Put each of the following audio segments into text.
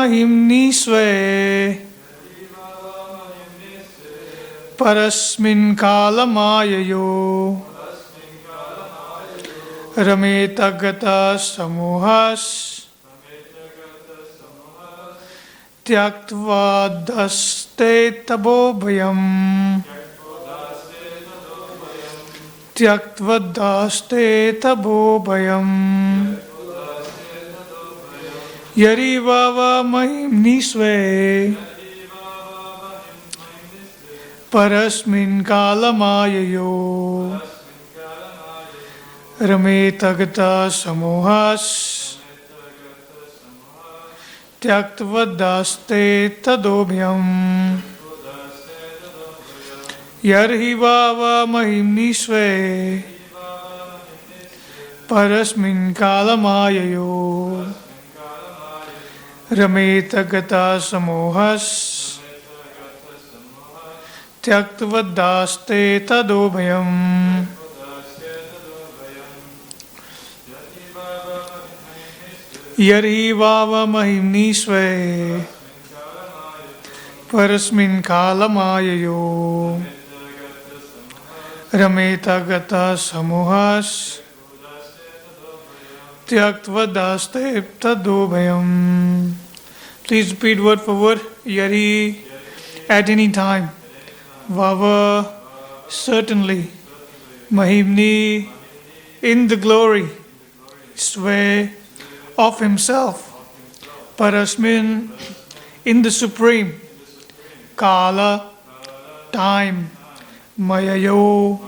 mahimni swe parasmin kalamayayo rametagata samuhas tyaktva daste tabobhayam Tyaktva-daste tabobhayam Yarivava mahimni swe Parasmin kalamayayo Rametagata samuhas Tyaktva-daste tadobhyam Yarhi vava mahimni swe Parasmin kalamayayo Rametagata samuhas Tyaktva-daste tadobhayam Yarhi vava mahimni swe Parasmin kalamayayo Rametagata samuhas Tyaktva-daste tadobhayam. Please repeat word for word. Yari, at any time. Vava, certainly. Mahimni, in the glory. Swe, of himself. Parasmin, in the supreme. Kala, time. Mayayo,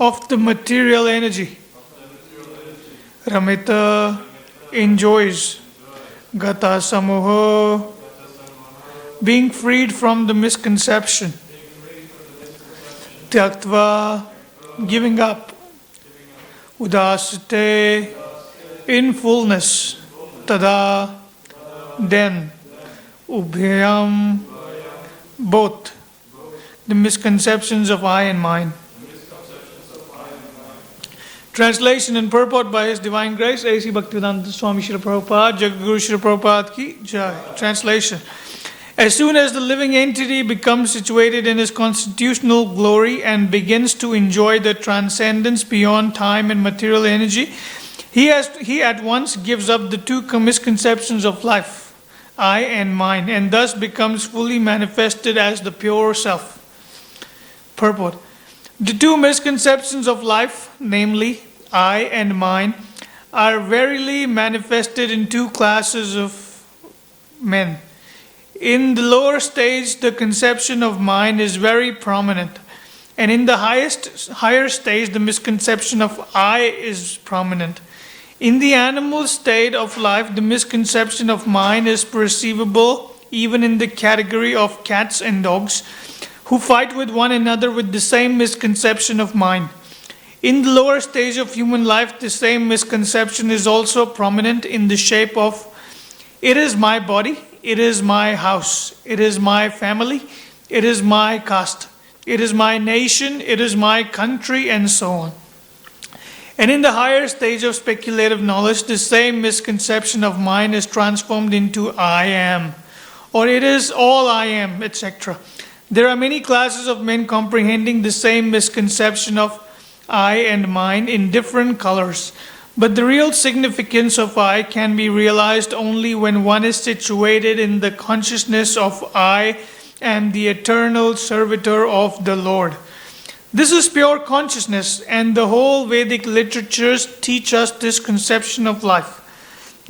of the material energy. Ramita, enjoys. Gata samoha, being freed from the misconception. Tyaktva, giving up. Udasate, in fullness. Tada, then. Ubhyam, both. The misconceptions of I and mine. Translation and purport by His Divine Grace, A.C. Bhaktivedanta Swami Srila Prabhupada, Jagaguru Srila Prabhupada ki Jai. Translation. As soon as the living entity becomes situated in his constitutional glory and begins to enjoy the transcendence beyond time and material energy, he at once gives up the two misconceptions of life, I and mine, and thus becomes fully manifested as the pure self. Purport. The two misconceptions of life, namely I and mine, are verily manifested in two classes of men. In the lower stage, the conception of mine is very prominent, and in the higher stage, the misconception of I is prominent. In the animal state of life, the misconception of mine is perceivable even in the category of cats and dogs, who fight with one another with the same misconception of mind. In the lower stage of human life, the same misconception is also prominent in the shape of it is my body, it is my house, it is my family, it is my caste, it is my nation, it is my country, and so on. And in the higher stage of speculative knowledge, the same misconception of mind is transformed into I am, or it is all I am, etc. There are many classes of men comprehending the same misconception of I and mine in different colors. But the real significance of I can be realized only when one is situated in the consciousness of I am the eternal servitor of the Lord. This is pure consciousness, and the whole Vedic literatures teach us this conception of life.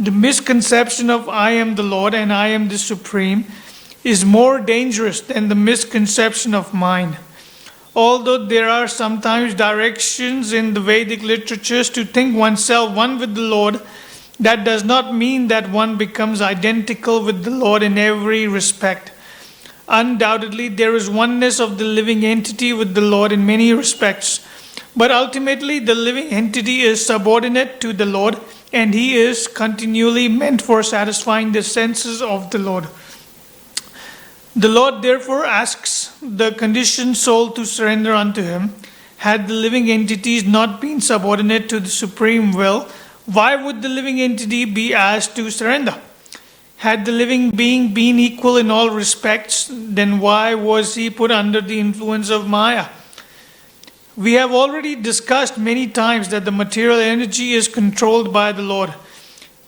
The misconception of I am the Lord and I am the Supreme is more dangerous than the misconception of mine. Although there are sometimes directions in the Vedic literatures to think oneself one with the Lord, that does not mean that one becomes identical with the Lord in every respect. Undoubtedly, there is oneness of the living entity with the Lord in many respects. But ultimately, the living entity is subordinate to the Lord, and he is continually meant for satisfying the senses of the Lord. The Lord therefore asks the conditioned soul to surrender unto him. Had the living entities not been subordinate to the supreme will, why would the living entity be asked to surrender? Had the living being been equal in all respects, then why was he put under the influence of Maya? We have already discussed many times that the material energy is controlled by the Lord.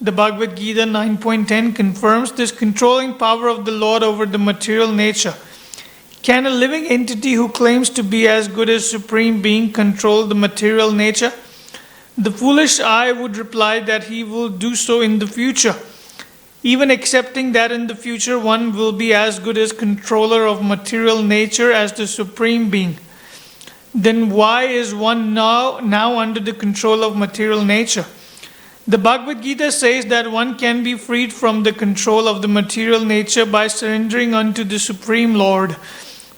The Bhagavad Gita 9.10 confirms this controlling power of the Lord over the material nature. Can a living entity who claims to be as good as Supreme Being control the material nature? The foolish I would reply that he will do so in the future. Even accepting that in the future one will be as good as controller of material nature as the Supreme Being, then why is one now under the control of material nature? The Bhagavad Gita says that one can be freed from the control of the material nature by surrendering unto the Supreme Lord.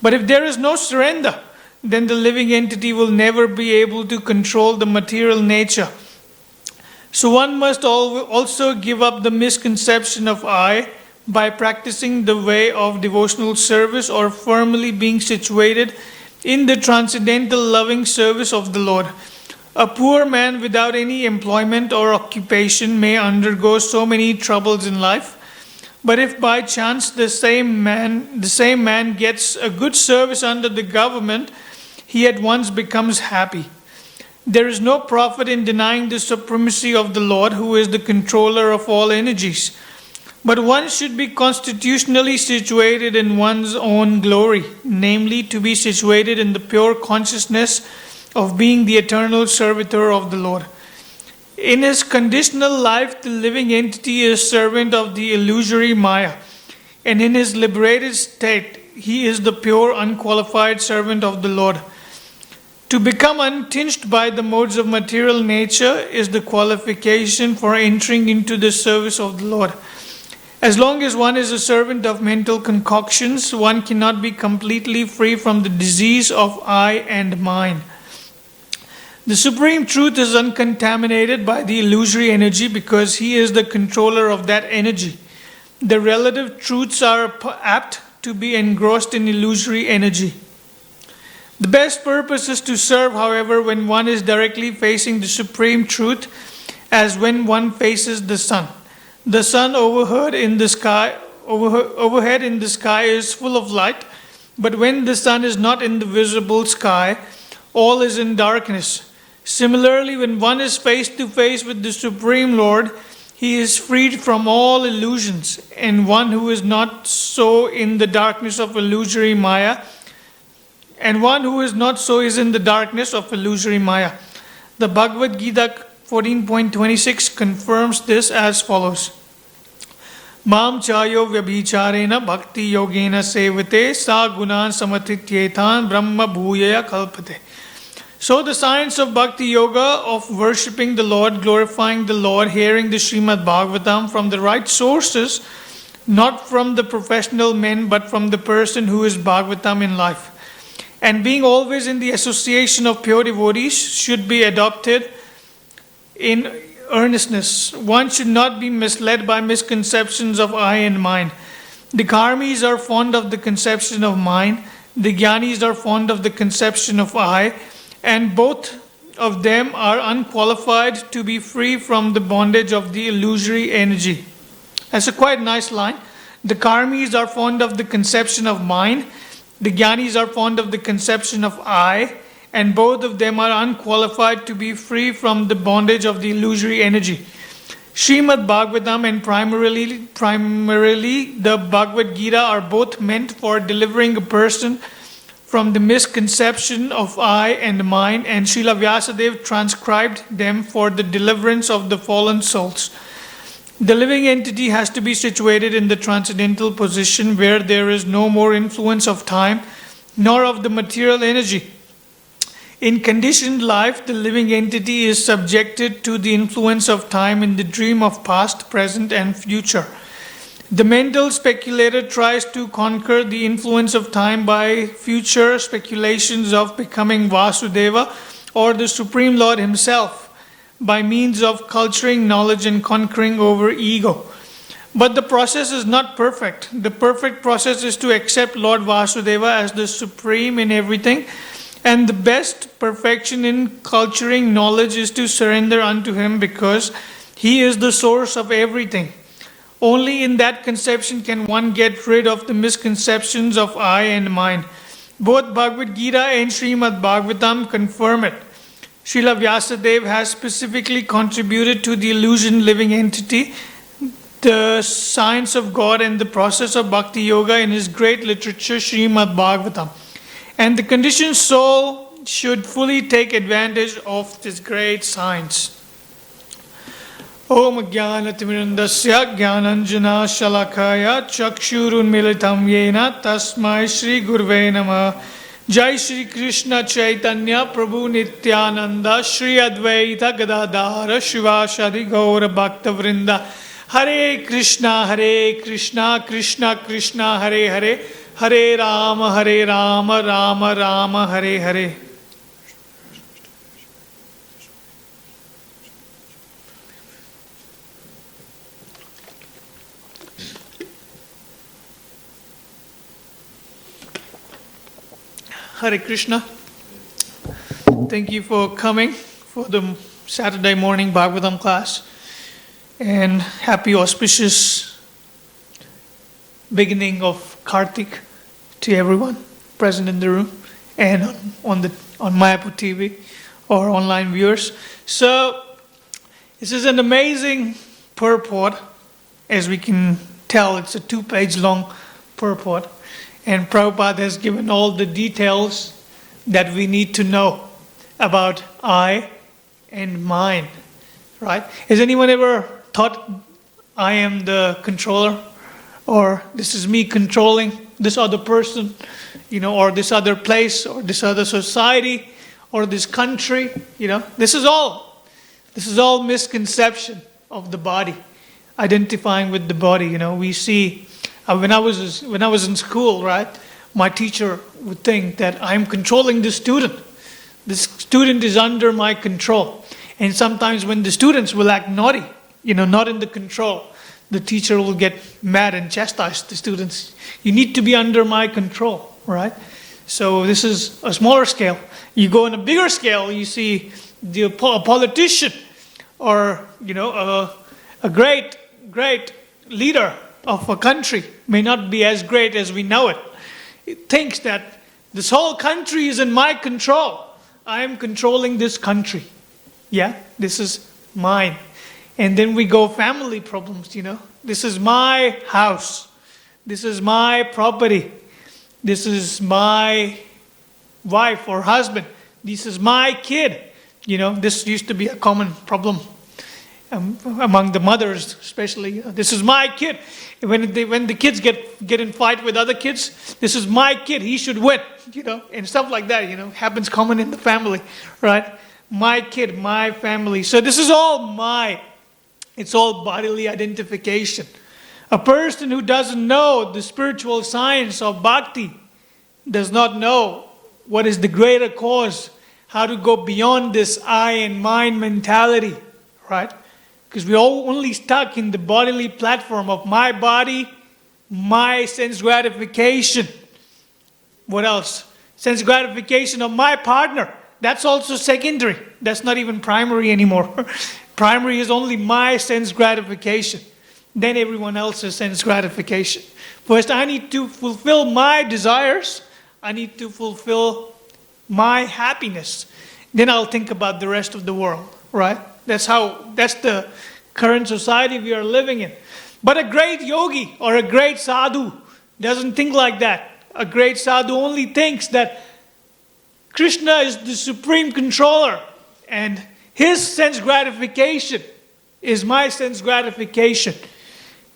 But if there is no surrender, then the living entity will never be able to control the material nature. So one must also give up the misconception of I by practicing the way of devotional service or firmly being situated in the transcendental loving service of the Lord. A poor man without any employment or occupation may undergo so many troubles in life, but if by chance the same man gets a good service under the government, he at once becomes happy. There is no profit in denying the supremacy of the Lord, who is the controller of all energies. But one should be constitutionally situated in one's own glory, namely to be situated in the pure consciousness of being the eternal servitor of the Lord. In his conditional life, the living entity is servant of the illusory Maya, and in his liberated state, he is the pure, unqualified servant of the Lord. To become untinged by the modes of material nature is the qualification for entering into the service of the Lord. As long as one is a servant of mental concoctions, one cannot be completely free from the disease of I and mine. The Supreme Truth is uncontaminated by the illusory energy because he is the controller of that energy. The relative truths are apt to be engrossed in illusory energy. The best purpose is to serve, however, when one is directly facing the Supreme Truth, as when one faces the sun. The sun overhead in the sky is full of light, but when the sun is not in the visible sky, all is in darkness. Similarly, when one is face to face with the Supreme Lord, he is freed from all illusions, and one who is not so in the darkness of illusory Maya, and one who is not so is in the darkness of illusory Maya. The Bhagavad Gita 14.26 confirms this as follows. Mam chayo vyabhicharena bhakti yogena sevate sa gunan samatityetan brahma bhuyaya kalpate. So the science of Bhakti Yoga, of worshipping the Lord, glorifying the Lord, hearing the Srimad Bhagavatam from the right sources, not from the professional men, but from the person who is Bhagavatam in life, and being always in the association of pure devotees, should be adopted in earnestness. One should not be misled by misconceptions of I and mine. The karmis are fond of the conception of mine, the jnanis are fond of the conception of I, and both of them are unqualified to be free from the bondage of the illusory energy. That's a quite nice line. The karmis are fond of the conception of mine, the jnanis are fond of the conception of I, and both of them are unqualified to be free from the bondage of the illusory energy. Srimad Bhagavatam and primarily the Bhagavad Gita are both meant for delivering a person from the misconception of I and mine, and Srila Vyasadeva transcribed them for the deliverance of the fallen souls. The living entity has to be situated in the transcendental position where there is no more influence of time nor of the material energy. In conditioned life, the living entity is subjected to the influence of time in the dream of past, present, and future. The mental speculator tries to conquer the influence of time by future speculations of becoming Vasudeva or the Supreme Lord himself, by means of culturing knowledge and conquering over ego. But the process is not perfect. The perfect process is to accept Lord Vasudeva as the supreme in everything, and the best perfection in culturing knowledge is to surrender unto him because he is the source of everything. Only in that conception can one get rid of the misconceptions of I and mine. Both Bhagavad Gita and Srimad Bhagavatam confirm it. Srila Vyasadeva has specifically contributed to the illusion living entity, the science of God and the process of Bhakti Yoga in his great literature Srimad Bhagavatam. And the conditioned soul should fully take advantage of this great science. Om Jnanatimirandasya Jnananjana Shalakaya Chakshurunmilitam Yena Tasmai Shri Gurve Namah. Jai Shri Krishna Chaitanya Prabhu Nityananda Shri Advaita Gadadhara Shivashadi Gaura Bhakta Vrinda. Hare Krishna Krishna Krishna Hare Hare Hare Rama Rama Rama Hare Hare. Hare Krishna. Thank you for coming for the Saturday morning Bhagavatam class. And happy auspicious beginning of Kartik to everyone present in the room and on Mayapur TV or online viewers. So this is an amazing purport. As we can tell, it's a 2-page long purport. And Prabhupada has given all the details that we need to know about I and mine. Right? Has anyone ever thought I am the controller? Or this is me controlling this other person, or this other place, or this other society, or this country, This is all misconception of the body, identifying with the body. We see when I was in school, right? My teacher would think that I'm controlling the student. This student is under my control. And sometimes when the students will act naughty, not in the control, the teacher will get mad and chastise the students. You need to be under my control, right? So this is a smaller scale. You go on a bigger scale, you see a politician or, a great leader of a country may not be as great as we know it. It thinks that this whole country is in my control. I am controlling this country. Yeah, this is mine. And then we go family problems, This is my house. This is my property. This is my wife or husband. This is my kid. This used to be a common problem among the mothers, especially. This is my kid. When the kids get in fight with other kids, this is my kid. He should win. And stuff like that. Happens common in the family, right? My kid, my family. So this is all my. It's all bodily identification. A person who doesn't know the spiritual science of bhakti does not know what is the greater cause, how to go beyond this I and mine mentality, right? Because we're all only stuck in the bodily platform of my body, my sense gratification. What else? Sense gratification of my partner. That's also secondary. That's not even primary anymore. Primary is only my sense gratification. Then everyone else's sense gratification. First, I need to fulfill my desires. I need to fulfill my happiness. Then I'll think about the rest of the world, right? That's the current society we are living in. But a great yogi or a great sadhu doesn't think like that. A great sadhu only thinks that Krishna is the supreme controller and his sense gratification is my sense gratification.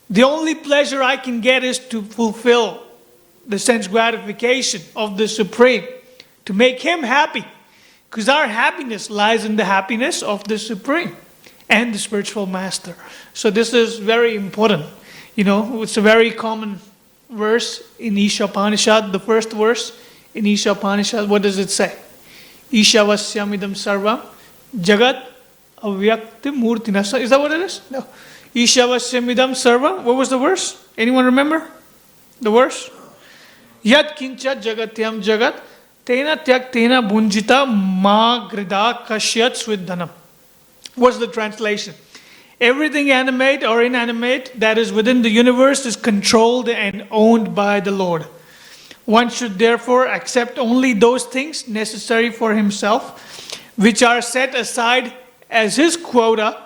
The only pleasure I can get is to fulfill the sense gratification of the Supreme, to make him happy. Because our happiness lies in the happiness of the Supreme and the spiritual master. So this is very important. It's a very common verse in Isha Upanishad, the first verse in Isha Upanishad. What does it say? Ishavasyamidam sarvam jagat avyakti murtina. Is that what it is? No. Ishavasyamidam sarvam. What was the verse? Anyone remember the verse? Yat kincha jagatyam jagat tena tyak tena bunjita ma grida kashyat swidhanam. What's the translation? Everything animate or inanimate that is within the universe is controlled and owned by the Lord. One should therefore accept only those things necessary for himself, which are set aside as his quota,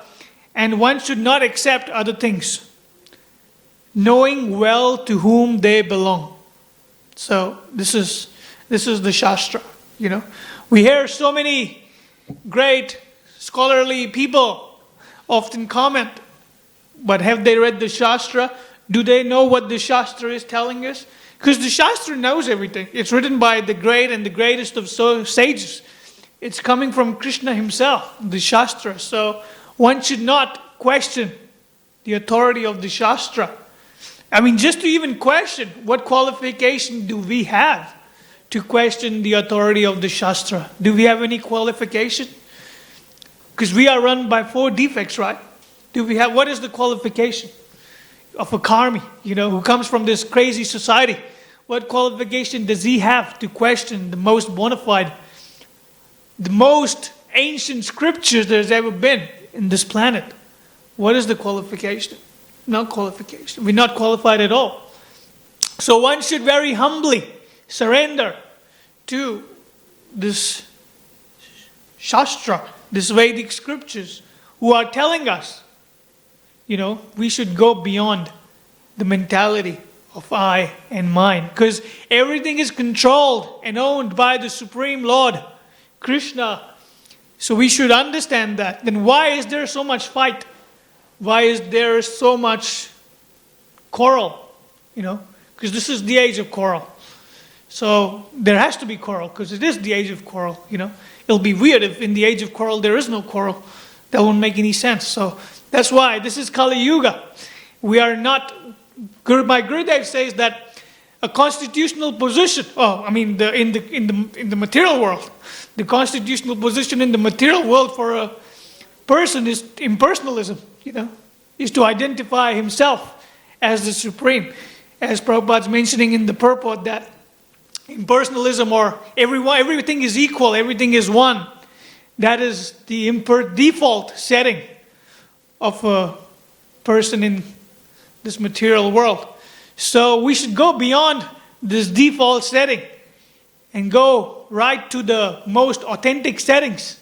and one should not accept other things, knowing well to whom they belong. So this is the Shastra. We hear so many great scholarly people often comment, but have they read the Shastra? Do they know what the Shastra is telling us? Because the Shastra knows everything. It's written by the great and the greatest of sages. It's coming from Krishna himself, the Shastra. So one should not question the authority of the Shastra. I mean, just to even question, what qualification do we have to question the authority of the Shastra? Do we have any qualification? Because we are run by 4 defects, right? What is the qualification of a karmi, who comes from this crazy society? What qualification does he have to question the most bona fide, the most ancient scriptures there's ever been in this planet? What is the qualification? No qualification. We're not qualified at all. So one should very humbly surrender to this Shastra, this Vedic scriptures, who are telling us, we should go beyond the mentality of I and mine. Because everything is controlled and owned by the Supreme Lord, Krishna. So we should understand that. Then why is there so much fight? Why is there so much quarrel? Because this is the age of quarrel. So there has to be quarrel, because it is the age of quarrel. It'll be weird if in the age of quarrel there is no quarrel. That won't make any sense. So that's why this is Kali Yuga. We are not. My Gurudev says that a constitutional position. In the material world, the constitutional position in the material world for a person is impersonalism. Is to identify himself as the supreme. As Prabhupada's mentioning in the purport that impersonalism, or everything is equal, everything is one. That is the default setting of a person in this material world. So we should go beyond this default setting and go right to the most authentic settings.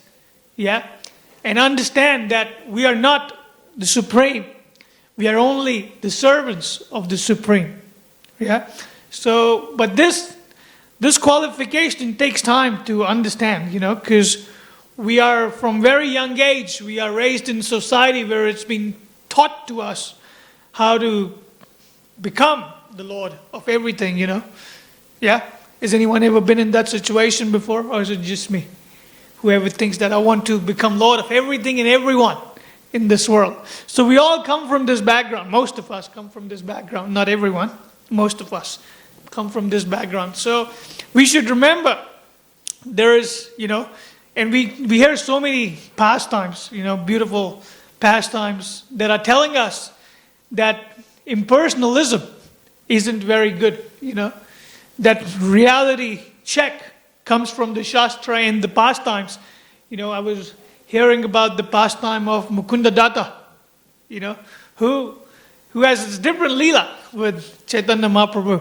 And understand that we are not the supreme. We are only the servants of the supreme. So, but this qualification takes time to understand, because we are from very young age, we are raised in society where it's been taught to us how to become the Lord of everything, Has anyone ever been in that situation before, or is it just me? Whoever thinks that I want to become Lord of everything and everyone in this world. So we all come from this background. Most of us come from this background. Not everyone. Most of us come from this background. So we should remember there is, and we hear so many pastimes, beautiful pastimes that are telling us that impersonalism isn't very good, that reality check comes from the Shastra and the pastimes. I was hearing about the pastime of Mukunda Datta, who has this different leela with Chaitanya Mahaprabhu.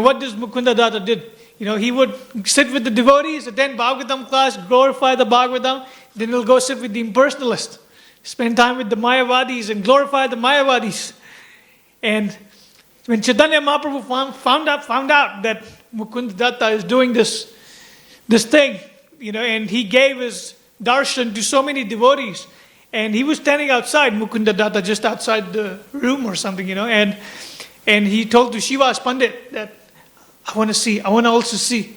What does Mukunda Datta did? He would sit with the devotees, attend Bhagavatam class, glorify the Bhagavatam, then he'll go sit with the impersonalists, spend time with the Mayavadis and glorify the Mayavadis. And when Chaitanya Mahaprabhu found out that Mukunda Datta is doing this thing, and he gave his darshan to so many devotees, and he was standing outside, Mukunda Datta, just outside the room or something, and he told to Shiva's Pandit that, I want to also see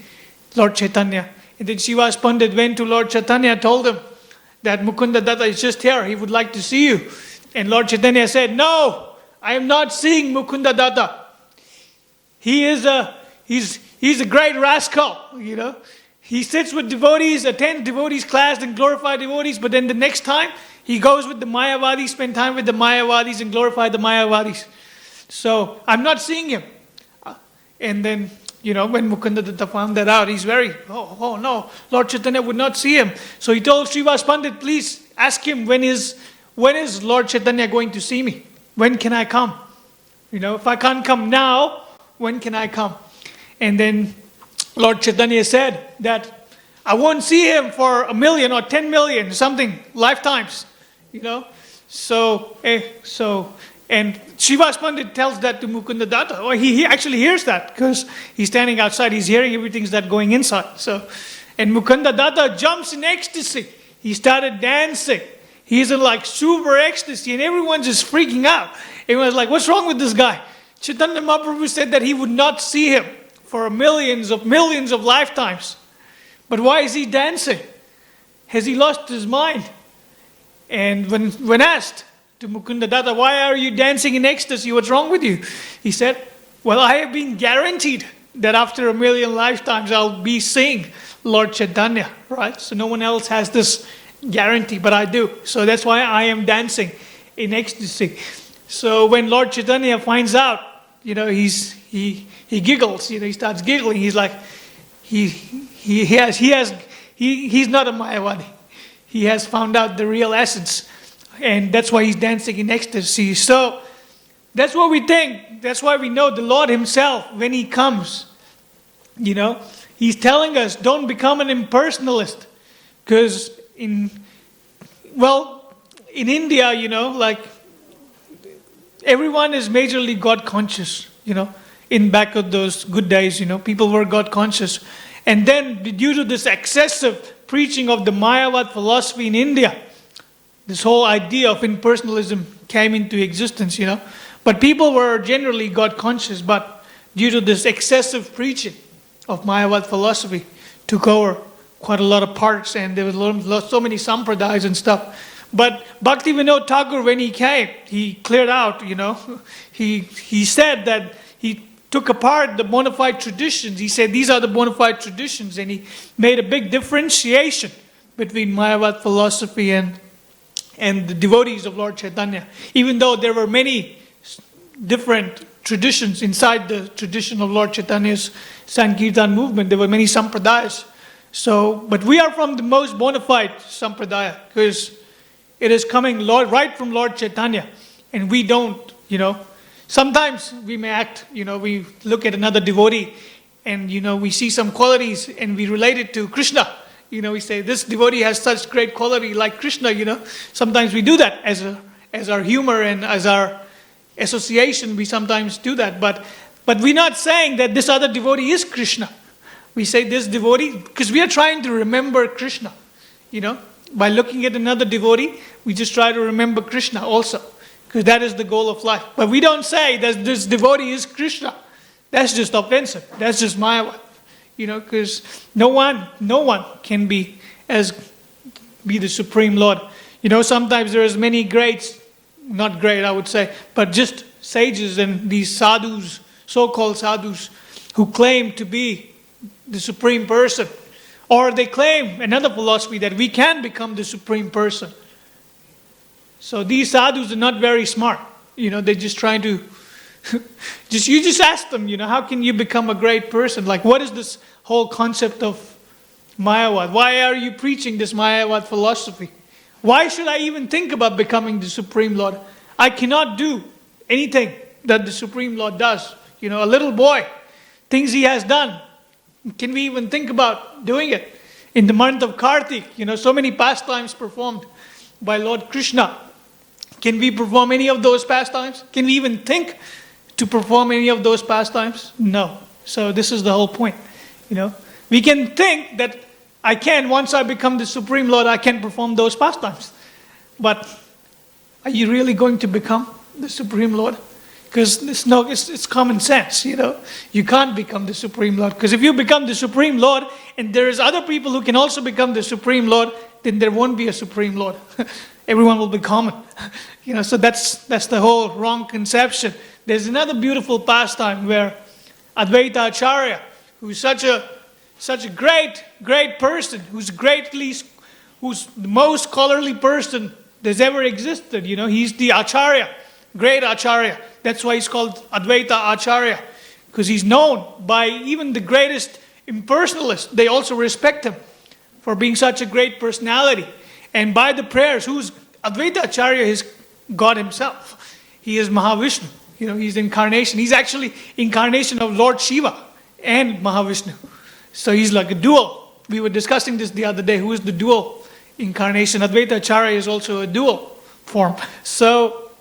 Lord Chaitanya. And then Shiva's Pandit went to Lord Chaitanya, told him that Mukunda Datta is just here, he would like to see you. And Lord Chaitanya said, no, I am not seeing Mukunda Datta. He's a great rascal, He sits with devotees, attends devotees class and glorify devotees, but then the next time he goes with the Mayavadis, spend time with the Mayavadis and glorify the Mayavadis. So I'm not seeing him. And then, when Mukunda Datta found that out, he's very, no, Lord Chaitanya would not see him. So he told Srivas Pandit, please ask him when his when is Lord Chaitanya going to see me? When can I come? If I can't come now, when can I come? And then Lord Chaitanya said that I won't see him for 1 million or 10 million, something, lifetimes. So and Srivas Pandit tells that to Mukunda Datta. Or he actually hears that because he's standing outside. He's hearing everything that's going inside. And Mukunda Datta jumps in ecstasy. He started dancing. He's in like super ecstasy and everyone's just freaking out. Everyone's like, what's wrong with this guy? Chaitanya Mahaprabhu said that he would not see him for millions of lifetimes. But why is he dancing? Has he lost his mind? And when asked to Mukunda Datta, why are you dancing in ecstasy? What's wrong with you? He said, well, I have been guaranteed that after 1 million lifetimes I'll be seeing Lord Chaitanya, right? So no one else has this guarantee, but I do. So that's why I am dancing in ecstasy. So when Lord Chaitanya finds out, he giggles. He starts giggling. He's like, he's not a Mayavadi. He has found out the real essence, and that's why he's dancing in ecstasy. So that's what we think. That's why we know the Lord Himself, when He comes, He's telling us, don't become an impersonalist. Because in India, like everyone is majorly God conscious, in back of those good days, people were God conscious. And then due to this excessive preaching of the Mayavad philosophy in India, this whole idea of impersonalism came into existence, But people were generally God conscious, but due to this excessive preaching of Mayavad philosophy, took over quite a lot of parts, and there was so many sampradayas and stuff. But Bhaktivinoda Thakur, when he came, he cleared out, He said that he took apart the bona fide traditions. He said these are the bona fide traditions, and he made a big differentiation between Mayavad philosophy and the devotees of Lord Chaitanya. Even though there were many different traditions inside the tradition of Lord Chaitanya's Sankirtan movement, there were many sampradayas. But we are from the most bona fide sampradaya, because it is coming right from Lord Chaitanya, and we don't, Sometimes we may act, we look at another devotee and, we see some qualities and we relate it to Krishna. We say, this devotee has such great quality like Krishna, Sometimes we do that as our humor and as our association, we sometimes do that. But we're not saying that this other devotee is Krishna. We say this devotee, because we are trying to remember Krishna, By looking at another devotee, we just try to remember Krishna also. Because that is the goal of life. But we don't say that this devotee is Krishna. That's just offensive. That's just Mayavad. Because no one can be the Supreme Lord. Sometimes there is many greats, not great I would say, but just sages and these sadhus, so-called sadhus, who claim to be the Supreme Person. Or they claim another philosophy that we can become the Supreme Person. So these sadhus are not very smart. They're just trying to, you just ask them, how can you become a great person? Like, what is this whole concept of Mayavad? Why are you preaching this Mayavad philosophy? Why should I even think about becoming the Supreme Lord? I cannot do anything that the Supreme Lord does. A little boy, things he has done. Can we even think about doing it? In the month of Kartik, so many pastimes performed by Lord Krishna. Can we perform any of those pastimes? Can we even think to perform any of those pastimes? No. So this is the whole point. We can think that once I become the Supreme Lord, I can perform those pastimes. But are you really going to become the Supreme Lord? Because it's common sense, You can't become the Supreme Lord. Because if you become the Supreme Lord, and there's other people who can also become the Supreme Lord, then there won't be a Supreme Lord. Everyone will be common. So that's the whole wrong conception. There's another beautiful pastime where Advaita Acharya, who's such a great person, who's the most scholarly person that's ever existed. He's the Acharya, great Acharya. That's why he's called Advaita Acharya, because he's known by even the greatest impersonalists. They also respect him for being such a great personality. And by the prayers, who's Advaita Acharya is God himself. He is Mahavishnu. He's incarnation. He's actually incarnation of Lord Shiva and Mahavishnu. So he's like a dual. We were discussing this the other day. Who is the dual incarnation? Advaita Acharya is also a dual form. So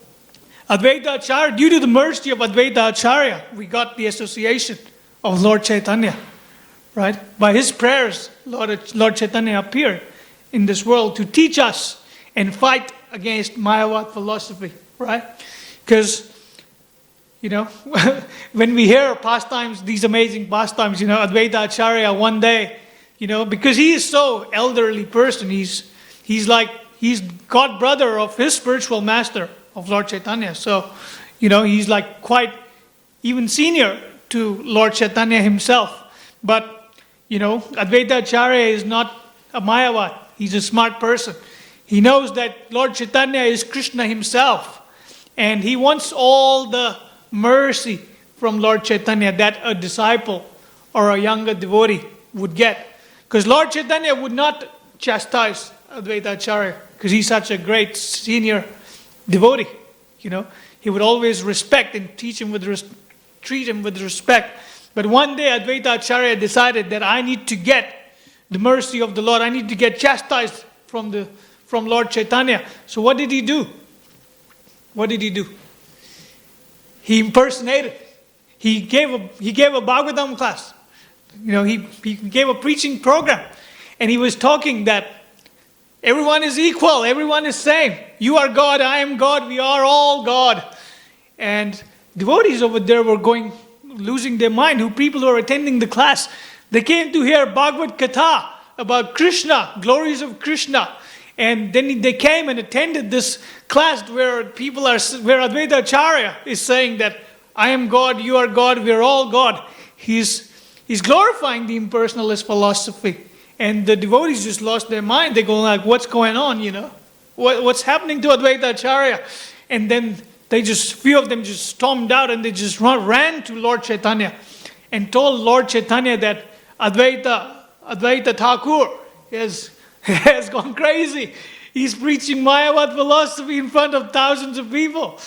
Advaita Acharya, due to the mercy of Advaita Acharya, we got the association of Lord Chaitanya. Right? By his prayers, Lord Chaitanya appeared in this world to teach us and fight against Mayavad philosophy. Right? Because, when we hear pastimes, these amazing pastimes, Advaita Acharya one day, because he is so elderly person, he's god brother of his spiritual master, of Lord Chaitanya. So, he's like quite even senior to Lord Chaitanya himself. But, Advaita Acharya is not a Mayavad. He's a smart person. He knows that Lord Chaitanya is Krishna himself. And he wants all the mercy from Lord Chaitanya that a disciple or a younger devotee would get. Because Lord Chaitanya would not chastise Advaita Acharya because he's such a great senior devotee. He would always respect and treat him with respect. But one day Advaita Acharya decided that I need to get the mercy of the Lord. I need to get chastised from Lord Chaitanya. So what did he do? He impersonated. He gave a Bhagavatam class. He gave a preaching program. And he was talking that everyone is equal, everyone is same. You are God, I am God, we are all God. And devotees over there were losing their mind, people who are attending the class. They came to hear Bhagavad Katha about Krishna, glories of Krishna. And then they came and attended this class where Advaita Acharya is saying that I am God, you are God, we are all God. He's glorifying the impersonalist philosophy. And the devotees just lost their mind. They go like, what's going on, What's happening to Advaita Acharya? And then few of them just stormed out and they just ran to Lord Chaitanya and told Lord Chaitanya that Advaita Thakur has gone crazy. He's preaching Mayavad philosophy in front of thousands of people.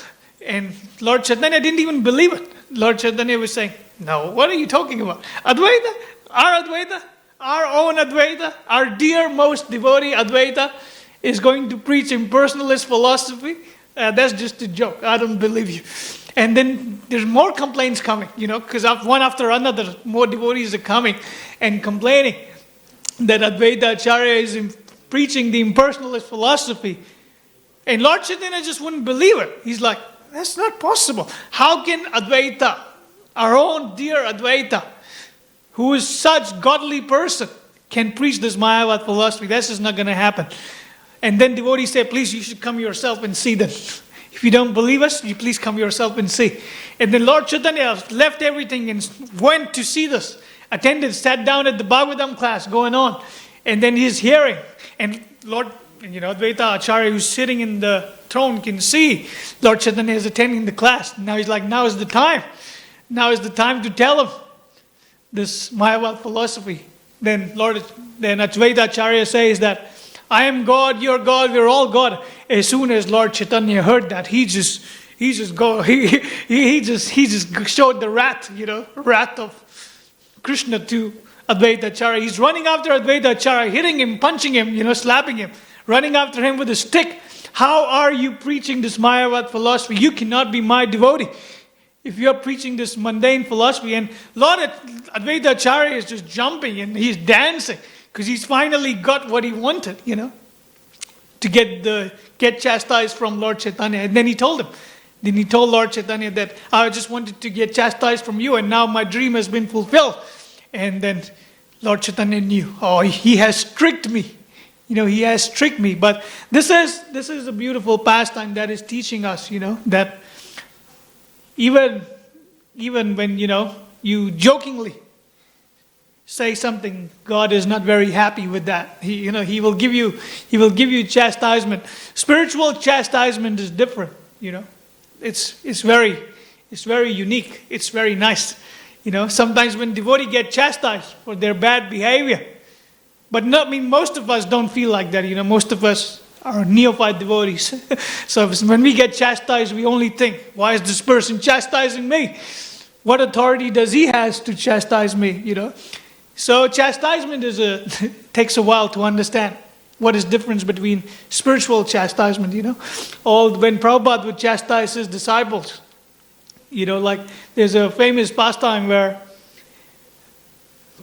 And Lord Chaitanya didn't even believe it. Lord Chaitanya was saying, no, what are you talking about? Advaita, our own Advaita, our dear most devotee Advaita is going to preach impersonalist philosophy? That's just a joke. I don't believe you. And then there's more complaints coming, because one after another, more devotees are coming and complaining that Advaita Acharya is preaching the impersonalist philosophy. And Lord Chaitanya just wouldn't believe it. He's like, that's not possible. How can Advaita, our own dear Advaita, who is such godly person, can preach this Mayavad philosophy? That's just not going to happen. And then devotees say, please, you should come yourself and see them. If you don't believe us, you please come yourself and see. And then Lord Chaitanya left everything and went to see this. Attended, sat down at the Bhagavatam class going on. And then he's hearing. And Advaita Acharya, who's sitting in the throne, can see Lord Chaitanya is attending the class. Now he's like, now is the time. Now is the time to tell him this Mayavad philosophy. Then Advaita Acharya says that I am God, you're God, we're all God. As soon as Lord Chaitanya heard that, he just showed the wrath of Krishna to Advaita Acharya. He's running after Advaita Acharya, hitting him, punching him, slapping him, running after him with a stick. How are you preaching this Mayavad philosophy? You cannot be my devotee if you're preaching this mundane philosophy. And Lord Advaita Acharya is just jumping and he's dancing. Because he's finally got what he wanted, to get chastised from Lord Chaitanya. And then he told Lord Chaitanya that I just wanted to get chastised from you and now my dream has been fulfilled. And then Lord Chaitanya knew, he has tricked me. He has tricked me. But this is a beautiful pastime that is teaching us, that even when, you jokingly say something, God is not very happy with that. He will give you chastisement. Spiritual chastisement is different. It's very unique. It's very nice. Sometimes when devotees get chastised for their bad behavior, but most of us don't feel like that. Most of us are neophyte devotees. So when we get chastised, we only think, why is this person chastising me? What authority does he has to chastise me, So chastisement takes a while to understand what is difference between spiritual chastisement, when Prabhupada would chastise his disciples, like there's a famous pastime where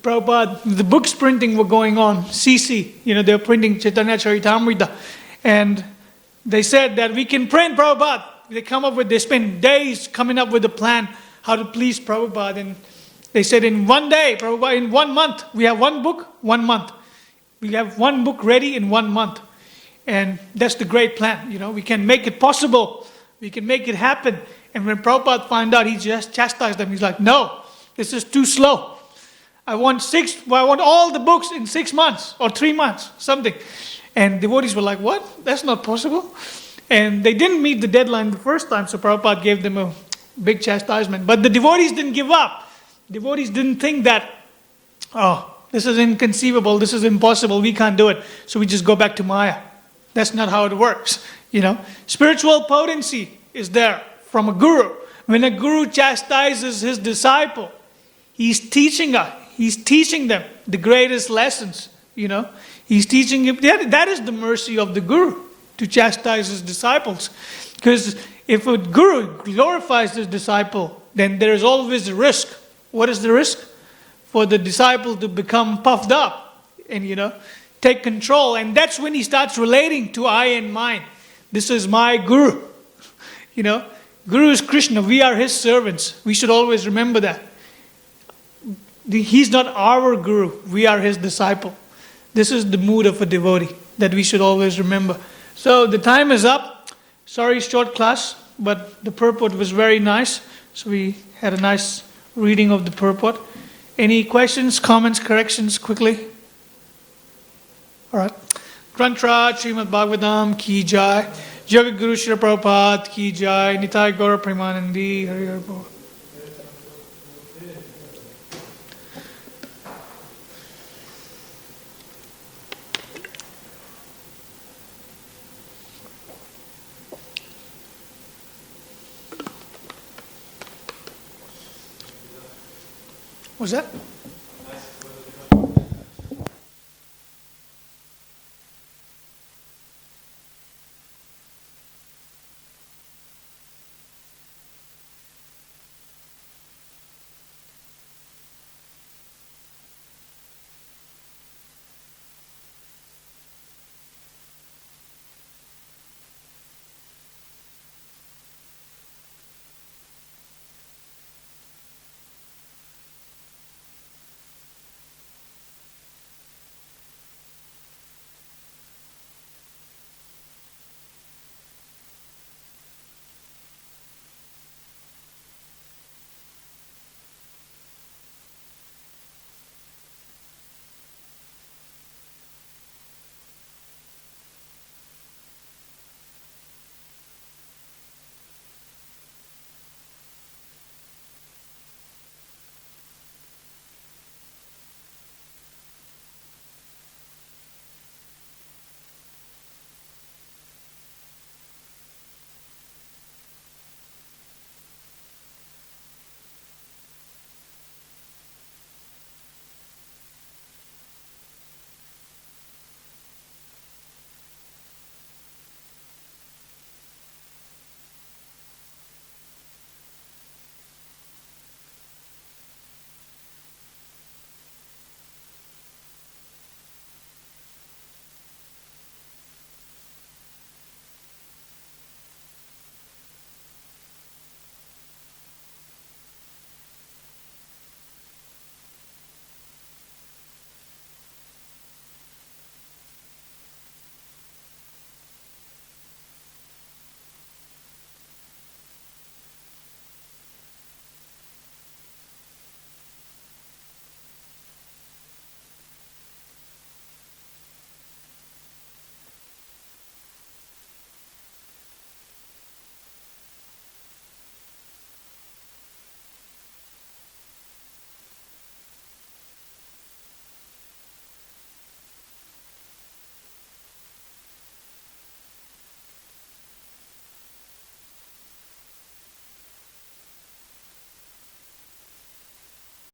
Prabhupada, the books printing were going on, CC, they were printing Chaitanya Charitamrita, and they said that we can print Prabhupada. They spend days coming up with a plan how to please Prabhupada, and they said in one day, Prabhupada, in 1 month, we have one book, 1 month. We have one book ready in 1 month. And that's the great plan, we can make it possible. We can make it happen. And when Prabhupada found out, he just chastised them. He's like, no, this is too slow. I want all the books in 6 months or 3 months, something. And devotees were like, what? That's not possible. And they didn't meet the deadline the first time, so Prabhupada gave them a big chastisement. But the devotees didn't give up. Devotees didn't think that, this is inconceivable, this is impossible, we can't do it. So we just go back to Maya. That's not how it works. Spiritual potency is there from a guru. When a guru chastises his disciple, he's teaching them the greatest lessons, He's teaching him, that is the mercy of the guru, to chastise his disciples. Because if a guru glorifies his disciple, then there is always a risk. What is the risk? For the disciple to become puffed up and, take control. And that's when he starts relating to I and mine. This is my guru. Guru is Krishna. We are his servants. We should always remember that. He's not our guru. We are his disciple. This is the mood of a devotee that we should always remember. So the time is up. Sorry, short class, but the purport was very nice. So we had a nice reading of the purport. Any questions, comments, corrections quickly? All right. Grantraj Srimad Bhagavatam Ki Jai. Jagat Guru Srila Prabhupada Ki Jai. Nitai Gaura Premanandi Hari Hari Bol. Was that?